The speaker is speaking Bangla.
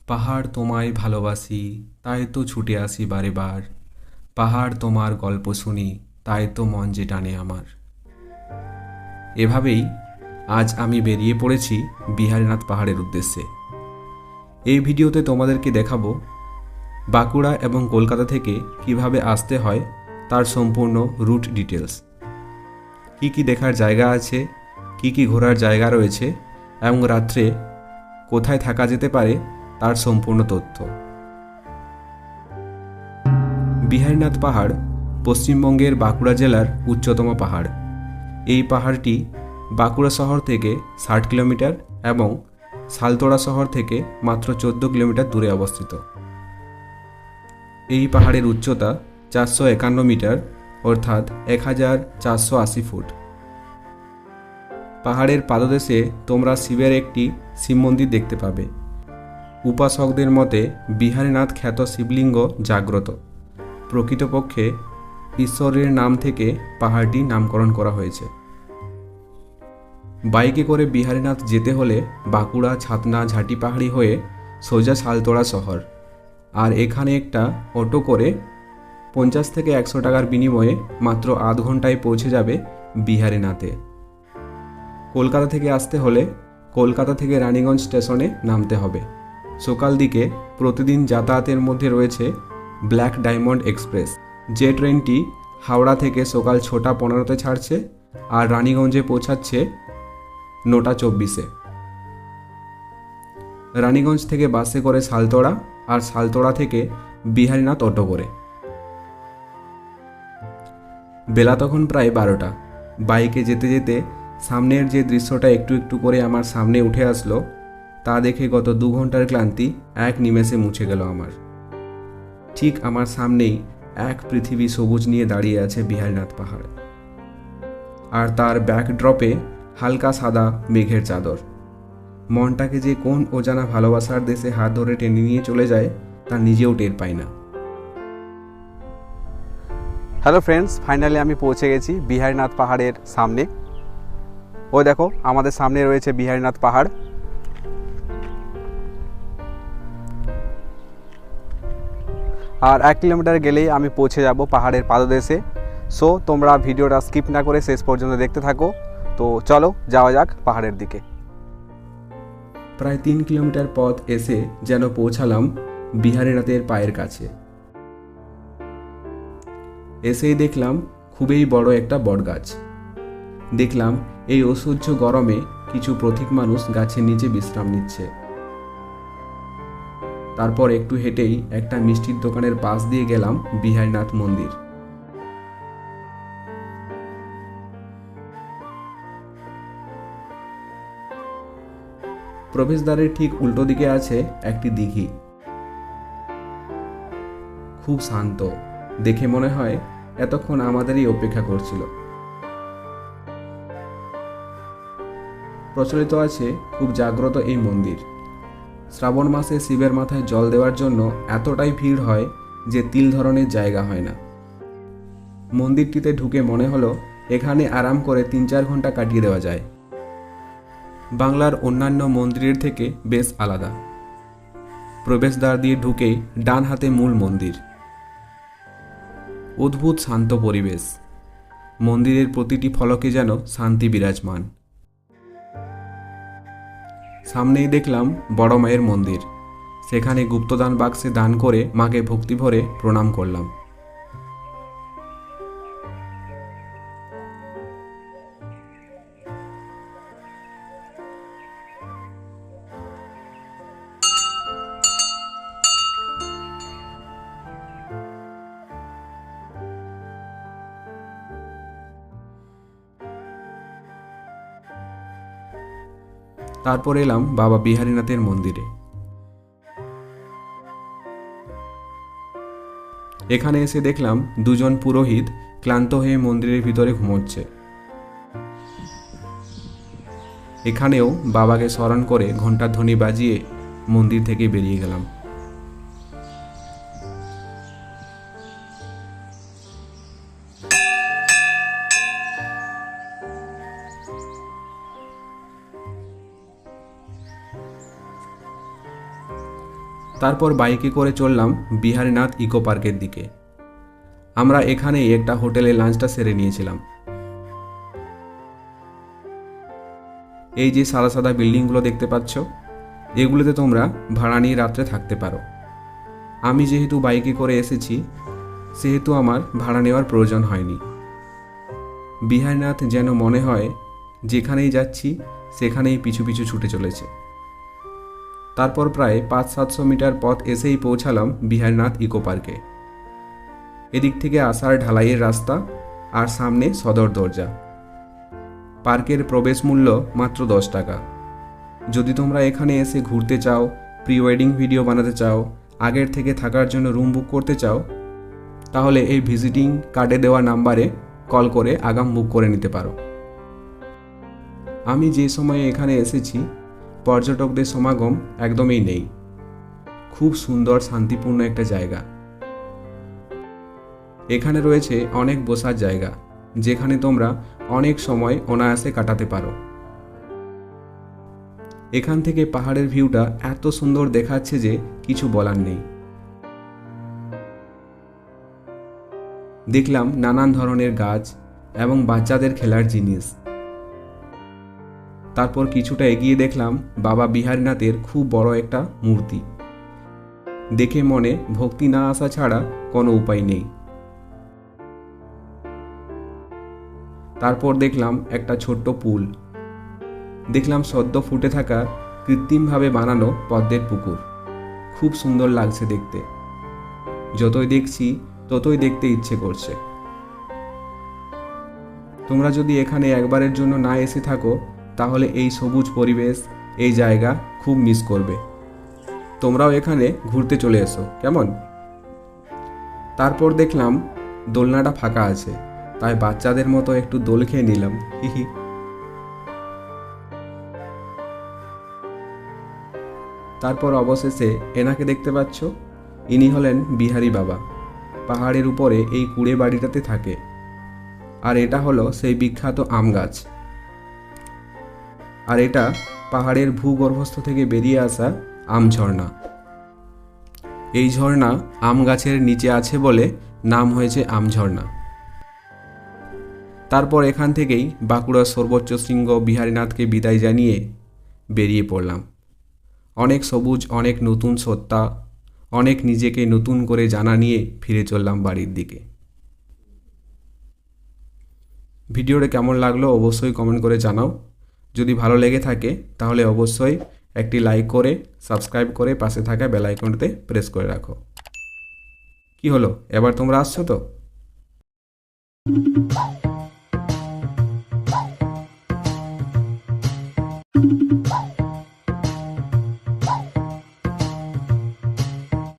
পাহাড় তোমায় ভালোবাসি, তাই তো ছুটে আসি বারে বার। পাহাড় তোমার গল্প শুনি, তাই তো মন যে টানে আমার। এভাবেই আজ আমি বেরিয়ে পড়েছি বিহারীনাথ পাহাড়ের উদ্দেশ্যে। এই ভিডিওতে তোমাদেরকে দেখাবো বাঁকুড়া এবং কলকাতা থেকে কিভাবে আসতে হয় তার সম্পূর্ণ রুট ডিটেলস। কি কি দেখার জায়গা আছে, কি কি ঘোরার জায়গা রয়েছে এবং রাত্রে কোথায় থাকা যেতে পারে তার সম্পূর্ণ তথ্য। বিহারীনাথ পাহাড় পশ্চিমবঙ্গের বাঁকুড়া জেলার উচ্চতম পাহাড়। এই পাহাড়টি বাঁকুড়া শহর থেকে 60 কিলোমিটার এবং সালতোড়া শহর থেকে মাত্র 14 কিলোমিটার দূরে অবস্থিত। এই পাহাড়ের উচ্চতা 451 মিটার অর্থাৎ 1480 ফুট। পাহাড়ের পাদদেশে তোমরা শিবের একটি শিব মন্দির দেখতে পাবে। উপাসকদের মতে বিহারীনাথ খ্যাত শিবলিঙ্গ জাগ্রত। প্রকৃতপক্ষে ঈশ্বরের নাম থেকে পাহাড়টি নামকরণ করা হয়েছে। বাইকে করে বিহারীনাথ যেতে হলে বাঁকুড়া ছাতনা ঝাঁটি পাহাড়ি হয়ে সোজা সালতোড়া শহর, আর এখানে একটা অটো করে 50 থেকে 100 টাকার বিনিময়ে মাত্র আধ ঘন্টায় পৌঁছে যাবে বিহারীনাথে। কলকাতা থেকে আসতে হলে কলকাতা থেকে রানীগঞ্জ স্টেশনে নামতে হবে। সকাল দিকে প্রতিদিন যাতায়াতের মধ্যে রয়েছে ব্ল্যাক ডায়মন্ড এক্সপ্রেস, যে ট্রেনটি হাওড়া থেকে সকাল 6টা 15-তে ছাড়ছে আর রানীগঞ্জে পৌঁছাচ্ছে 9টা 24-এ। রানীগঞ্জ থেকে বাসে করে সালতোড়া আর সালতোড়া থেকে বিহারীনাথ অটো করে। বেলা তখন প্রায় 12টা। বাইকে যেতে যেতে সামনের যে দৃশ্যটা একটু একটু করে আমার সামনে উঠে আসলো তা দেখে গত 2 ঘন্টার ক্লান্তি এক নিমেষে মুছে গেল আমার। ঠিক আমার সামনেই এক পৃথিবী সবুজ নিয়ে দাঁড়িয়ে আছে বিহারীনাথ পাহাড়, আর তার ব্যাকড্রপে হালকা সাদা মেঘের চাদর। মনটাকে যে কোন অজানা ভালোবাসার দেশে হাত ধরে টেনে নিয়ে চলে যায় তা নিজেও টের পাই না। হ্যালো ফ্রেন্ডস, ফাইনালি আমি পৌঁছে গেছি বিহারীনাথ পাহাড়ের সামনে। ওই দেখো আমাদের সামনে রয়েছে বিহারীনাথ পাহাড়। আর 1 কিলোমিটার গেলেই আমি পৌঁছে যাব পাহাড়ের পাদদেশে। সো তোমরা ভিডিওটা স্কিপ না করে শেষ পর্যন্ত দেখতে থাকো। তো চলো যাওয়া যাক পাহাড়ের দিকে। প্রায় 3 কিলোমিটার পথ এসে যেন পৌঁছালাম বিহারীনাথের পায়ের কাছে। এসেই দেখলাম খুবই বড় একটা বটগাছ। দেখলাম এই অসহ্য গরমে কিছু পথিক মানুষ গাছের নিচে বিশ্রাম নিচ্ছে। তারপর একটু হেঁটেই একটা মিষ্টির দোকানের পাশ দিয়ে গেলাম বিহারীনাথ মন্দির। প্রবেশদ্বারের ঠিক উল্টো দিকে আছে একটি দিঘি। খুব শান্ত, দেখে মনে হয় এতক্ষণ আমাদেরই অপেক্ষা করছিল। প্রচলিত আছে খুব জাগ্রত এই মন্দির। শ্রাবণ মাসে শিবের মাথায় জল দেওয়ার জন্য এতটাই ভিড় হয় যে তিল ধরনের জায়গা হয় না। মন্দিরটিতে ঢুকে মনে হলো এখানে আরাম করে 3-4 ঘন্টা কাটিয়ে দেওয়া যায়। বাংলার অন্যান্য মন্দিরের থেকে বেশ আলাদা। প্রবেশদ্বার দিয়ে ঢুকেই ডান হাতে মূল মন্দির। অদ্ভুত শান্ত পরিবেশ। মন্দিরের প্রতিটি ফলকে যেন শান্তি বিরাজমান। সামনেই দেখলাম বড় মায়ের মন্দির। সেখানে গুপ্তদান বাক্সে দান করে মাকে ভক্তি ভরে প্রণাম করলাম। তারপর এলাম বাবা বিহারীনাথের মন্দিরে। এখানে এসে দেখলাম দুজন পুরোহিত ক্লান্ত হয়ে মন্দিরের ভিতরে ঘুমোচ্ছে। এখানেও বাবাকে স্মরণ করে ঘণ্টার ধ্বনি বাজিয়ে মন্দির থেকে বেরিয়ে গেলাম। তারপর বাইকে করে চললাম বিহারীনাথ ইকো পার্কের দিকে। আমরা এখানেই একটা হোটেলে লাঞ্চটা সেরে নিয়েছিলাম। এই যে সাদা সাদা বিল্ডিংগুলো দেখতে পাচ্ছ, এগুলোতে তোমরা ভাড়া নিয়ে রাত্রে থাকতে পারো। আমি যেহেতু বাইকে করে এসেছি সেহেতু আমার ভাড়া নেওয়ার প্রয়োজন হয়নি। বিহারীনাথ যেন মনে হয় যেখানেই যাচ্ছি সেখানেই পিছু পিছু ছুটে চলেছে। তারপর প্রায় 500-700 মিটার পথ এসেই পৌঁছালাম বিহারীনাথ ইকো পার্কে। এদিক থেকে আসার ঢালাইয়ের রাস্তা আর সামনে সদর দরজা। পার্কের প্রবেশ মূল্য মাত্র 10 টাকা। যদি তোমরা এখানে এসে ঘুরতে চাও, প্রি ওয়েডিং ভিডিও বানাতে চাও, আগের থেকে থাকার জন্য রুম বুক করতে চাও, তাহলে এই ভিজিটিং কার্ডে দেওয়া নাম্বারে কল করে আগাম বুক করে নিতে পারো। আমি যে সময়ে এখানে এসেছি পর্যটকদের সমাগম একদমই নেই। খুব সুন্দর শান্তিপূর্ণ একটা জায়গা। এখানে রয়েছে অনেক বসার জায়গা, যেখানে তোমরা অনেক সময় অনায়াসে কাটাতে পারো। এখান থেকে পাহাড়ের ভিউটা এত সুন্দর দেখাচ্ছে যে কিছু বলার নেই। দেখলাম নানান ধরনের গাছ এবং বাচ্চাদের খেলার জিনিস। তারপর কিছুটা এগিয়ে দেখলাম বাবা বিহারীনাথের খুব বড় একটা মূর্তি। দেখে মনে ভক্তি না আসা ছাড়া কোনো উপায় নেই। তারপর দেখলাম একটা ছোট্ট পুল। দেখলাম সদ্য ফুটে থাকা কৃত্রিমভাবে বানানো পদ্মের পুকুর। খুব সুন্দর লাগছে দেখতে। যতই দেখছি ততই দেখতে ইচ্ছে করছে। তোমরা যদি এখানে একবারের জন্য না এসে থাকো তাহলে এই সবুজ পরিবেশ, এই জায়গা খুব মিস করবে। তোমরাও এখানে ঘুরতে চলে এসো, কেমন? তারপর দেখলাম দোলনাটা ফাঁকা আছে, তাই বাচ্চাদের মতো একটু দোল খেয়ে নিলাম। হিহি। তারপর অবশেষে এনাকে দেখতে পাচ্ছ, ইনি হলেন বিহারী বাবা। পাহাড়ের উপরে এই কুড়ে বাড়িটাতে থাকে। আর এটা হলো সেই বিখ্যাত আম গাছ। আর এটা পাহাড়ের ভূগর্ভস্থ থেকে বেরিয়ে আসা আম ঝর্ণা। এই ঝর্ণা আম গাছের নিচে আছে বলে নাম হয়েছে আম ঝর্ণা। তারপর এখান থেকেই বাঁকুড়ার সর্বোচ্চ শৃঙ্গ বিহারীনাথকে বিদায় জানিয়ে বেরিয়ে পড়লাম। অনেক সবুজ, অনেক নতুন সত্তা, অনেক নিজেকে নতুন করে জানা নিয়ে ফিরে চললাম বাড়ির দিকে। ভিডিওটা কেমন লাগলো অবশ্যই কমেন্ট করে জানাও। যদি ভালো লেগে থাকে তাহলে অবশ্যই একটি লাইক করে সাবস্ক্রাইব করে পাশে থাকা বেল আইকনটিতে প্রেস করে রাখো। কি হলো, এবার তোমরা আসছো তো?